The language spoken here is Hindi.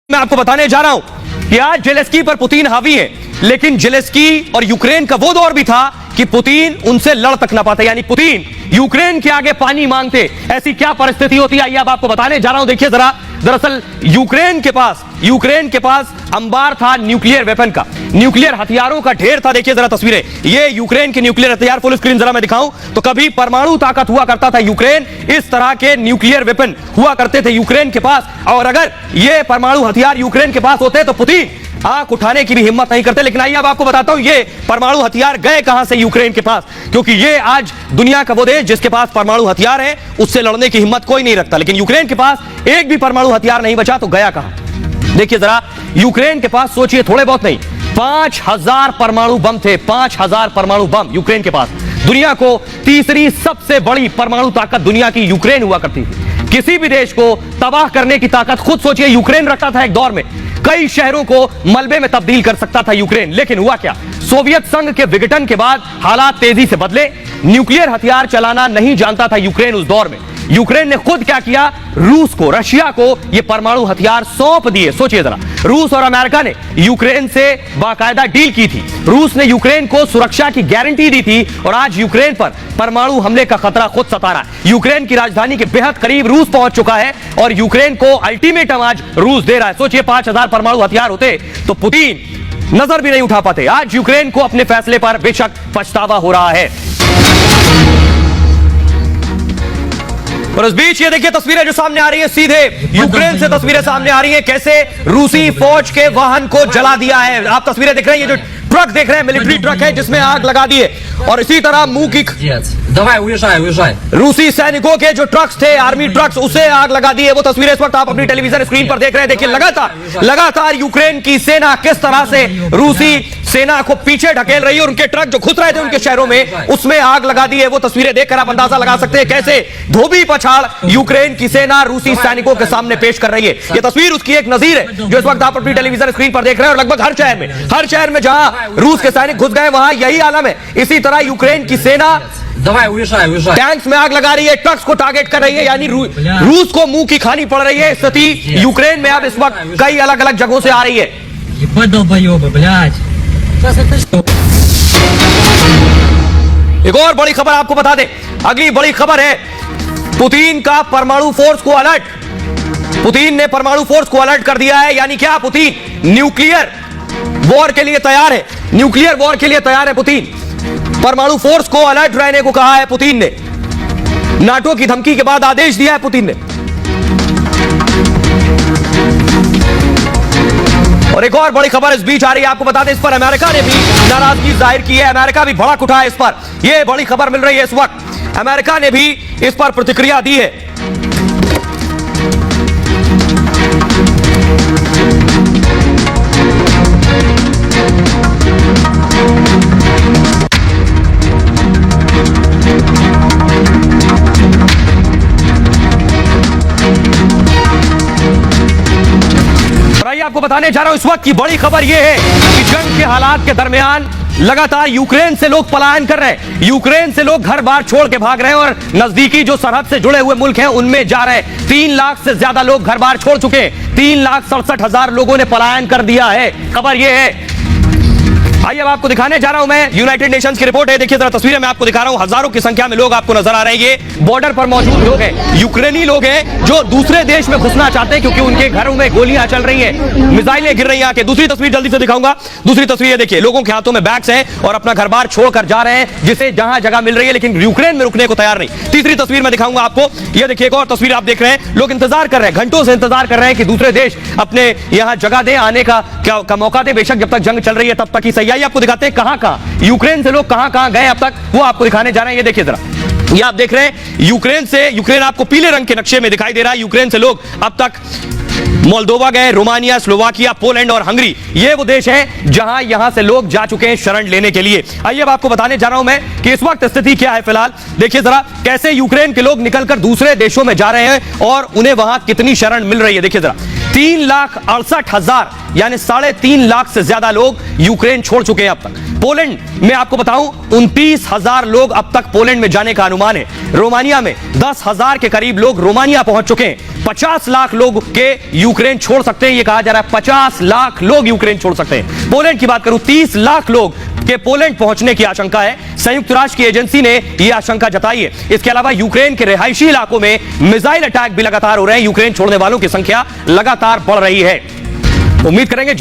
मैं आपको बताने जा रहा हूं कि आज जेलेंस्की पर पुतिन हावी है, लेकिन जेलेंस्की और यूक्रेन का वो दौर भी था कि पुतिन उनसे लड़ तक ना पाते, यानी पुतिन यूक्रेन के आगे पानी मांगते। ऐसी क्या परिस्थिति होती है, आइए अब आपको बताने जा रहा हूं। देखिए जरा, दरअसल यूक्रेन के पास अंबार था न्यूक्लियर वेपन का, न्यूक्लियर हथियारों का ढेर था। देखिए जरा तस्वीरें, ये यूक्रेन के न्यूक्लियर हथियार, फुल स्क्रीन जरा मैं दिखाऊं तो कभी परमाणु ताकत हुआ करता था यूक्रेन, इस तरह के न्यूक्लियर वेपन हुआ करते थे यूक्रेन के पास। और अगर ये परमाणु हथियार यूक्रेन के पास होते तो पुतिन आंख उठाने की भी हिम्मत नहीं करते। लेकिन आइए अब आपको बताता हूं ये परमाणु हथियार गए कहां से यूक्रेन के पास, क्योंकि ये आज दुनिया का वो देश जिसके पास परमाणु हथियार है, उससे लड़ने की हिम्मत कोई नहीं रखता। लेकिन यूक्रेन के पास एक भी परमाणु हथियार नहीं बचा तो गया कहां। देखिए जरा, यूक्रेन के पास सोचिए, थोड़े बहुत नहीं, 5000 परमाणु बम थे, 5000 परमाणु बम यूक्रेन के पास। दुनिया को तीसरी सबसे बड़ी परमाणु ताकत दुनिया की यूक्रेन हुआ करती थी। किसी भी देश को तबाह करने की ताकत खुद सोचिए यूक्रेन रखता था। एक दौर में कई शहरों को मलबे में तब्दील कर सकता था यूक्रेन। लेकिन हुआ क्या, सोवियत संघ के विघटन के बाद हालात तेजी से बदले, न्यूक्लियर हथियार चलाना नहीं जानता था यूक्रेन उस दौर में। यूक्रेन ने खुद क्या किया, रूस को, रशिया को ये परमाणु हथियार सौंप दिए। सोचिए जरा, रूस और अमेरिका ने यूक्रेन से बाकायदा डील की थी। रूस ने यूक्रेन को सुरक्षा की गारंटी दी थी और आज यूक्रेन पर परमाणु हमले का खतरा खुद सता रहा है। यूक्रेन की राजधानी के बेहद करीब रूस पहुंच चुका है और यूक्रेन को अल्टीमेटम आज रूस दे रहा है। सोचिए 5000 परमाणु हथियार होते तो पुतिन नजर भी नहीं उठा पाते। आज यूक्रेन को अपने फैसले पर बेशक पछतावा हो रहा है। और इस बीच ये देखिए तस्वीरें जो सामने आ रही है, सीधे यूक्रेन से तस्वीरें सामने आ रही है, कैसे रूसी फौज के वाहन को जला दिया है। आप तस्वीरें देख रहे हैं, ये जो ट्रक देख रहे हैं, मिलिट्री ट्रक है जिसमें आग लगा दी है। और इसी तरह मुंह की रूसी सैनिकों के जो ट्रक्स थे, आर्मी ट्रक्स, उसे आग लगा दी है। वो तस्वीरें इस वक्त आप अपनी टेलीविजन स्क्रीन पर देख रहे हैं। देखिए लगातार यूक्रेन की सेना किस तरह से रूसी सेना को पीछे ढकेल रही है और उनके ट्रक जो घुस रहे थे उनके शहरों में, उसमें आग लगा दी है। वो तस्वीरें देखकर आप अंदाजा लगा सकते हैं कैसे धोबी पछाड़ यूक्रेन की सेना रूसी सैनिकों के सामने पेश कर रही है। ये तस्वीर उसकी एक नजीर है जो इस वक्त आप अपनी टेलीविजन स्क्रीन पर देख रहे हैं। और लगभग हर शहर में जहां रूस के सैनिक घुस गए वहां यही आलम है। इसी तरह यूक्रेन की सेना टैंक्स में आग लगा रही है, ट्रक्स को टारगेट कर रही है, यानी रूस को मुंह की खानी पड़ रही है। स्थिति यूक्रेन में अब इस वक्त कई अलग अलग जगहों से आ रही है। एक और बड़ी खबर आपको बता दें, अगली बड़ी खबर है पुतिन का परमाणु फोर्स को अलर्ट। पुतिन ने परमाणु फोर्स को अलर्ट कर दिया है, यानी क्या, पुतिन न्यूक्लियर वॉर के लिए तैयार है। न्यूक्लियर वॉर के लिए तैयार है पुतिन। परमाणु फोर्स को अलर्ट रहने को कहा है पुतिन ने। नाटो की धमकी के बाद आदेश दिया है पुतिन ने। और एक और बड़ी खबर इस बीच आ रही है, आपको बता दें, इस पर अमेरिका ने भी नाराजगी जाहिर की है। अमेरिका भी भड़क उठा है इस पर। यह बड़ी खबर मिल रही है इस वक्त, अमेरिका ने भी इस पर प्रतिक्रिया दी है। आपको बताने जा रहा हूं इस वक्त की बड़ी खबर यह है कि जंग के हालात के दरमियान लगातार यूक्रेन से लोग पलायन कर रहे हैं। यूक्रेन से लोग घर बार छोड़ के भाग रहे हैं और नजदीकी जो सरहद से जुड़े हुए मुल्क हैं उनमें जा रहे हैं। 3 लाख से ज्यादा लोग घर बार छोड़ चुके हैं। 3,67,000 लोगों ने पलायन कर दिया है। खबर यह है, आइए अब आपको दिखाने जा रहा हूं मैं, यूनाइटेड नेशंस की रिपोर्ट है। देखिए जरा तस्वीरें मैं आपको दिखा रहा हूं, हजारों की संख्या में लोग आपको नजर आ रहे हैं। ये बॉर्डर पर मौजूद लोग हैं, यूक्रेनी लोग हैं जो दूसरे देश में घुसना चाहते हैं क्योंकि उनके घरों में गोलियां चल रही हैं, मिसाइलें गिर रही हैं। आके दूसरी तस्वीर जल्दी से दिखाऊंगा। दूसरी तस्वीर देखिए, लोगों के हाथों में बैग्स हैं और अपना घर बार छोड़कर जा रहे हैं, जिसे जहां जगह मिल रही है, लेकिन यूक्रेन में रुकने को तैयार नहीं। तीसरी तस्वीर में दिखाऊंगा आपको, ये देखिए एक और तस्वीर आप देख रहे हैं, लोग इंतजार कर रहे हैं, घंटों से इंतजार कर रहे हैं कि दूसरे देश अपने यहां जगह दे, आने का मौका दे। बेशक जब तक जंग चल रही है तब तक ही सही। आपको दिखाते हैं कहां यूक्रेन से लोग कहां गए अब तक, वो आपको दिखाने जा रहे हैं। ये देखिए जरा, ये आप देख रहे हैं यूक्रेन आपको पीले रंग के नक्शे में दिखाई दे रहा है। यूक्रेन से लोग अब तक मोल्दोवा गए, रोमानिया, स्लोवाकिया, पोलैंड और हंगरी, ये वो देश हैं जहां यहां से लोग जा चुके हैं शरण लेने के लिए। आइए अब आपको बताने जा रहा हूं मैं कि इस वक्त स्थिति क्या है फिलहाल। देखिए जरा कैसे यूक्रेन के लोग निकलकर दूसरे देशों में जा रहे हैं और उन्हें वहां कितनी शरण मिल रही है। देखिए जरा, 3,68,000 यानी 3.5 लाख से ज्यादा लोग यूक्रेन छोड़ चुके हैं अब तक। पोलैंड में आपको बताऊं 29,000 लोग अब तक पोलैंड में जाने का अनुमान है। रोमानिया में 10,000 के करीब लोग रोमानिया पहुंच चुके हैं। 50 लाख लोग के यूक्रेन छोड़ सकते हैं, यह कहा जा रहा है 50 लाख लोग यूक्रेन छोड़ सकते हैं। पोलैंड की बात करूं 30 लाख लोग के पोलैंड पहुंचने की आशंका है। संयुक्त राष्ट्र की एजेंसी ने यह आशंका जताई है। इसके अलावा यूक्रेन के रिहायशी इलाकों में मिसाइल अटैक भी लगातार हो रहे हैं। यूक्रेन छोड़ने वालों की संख्या लगातार बढ़ रही है। उम्मीद करेंगे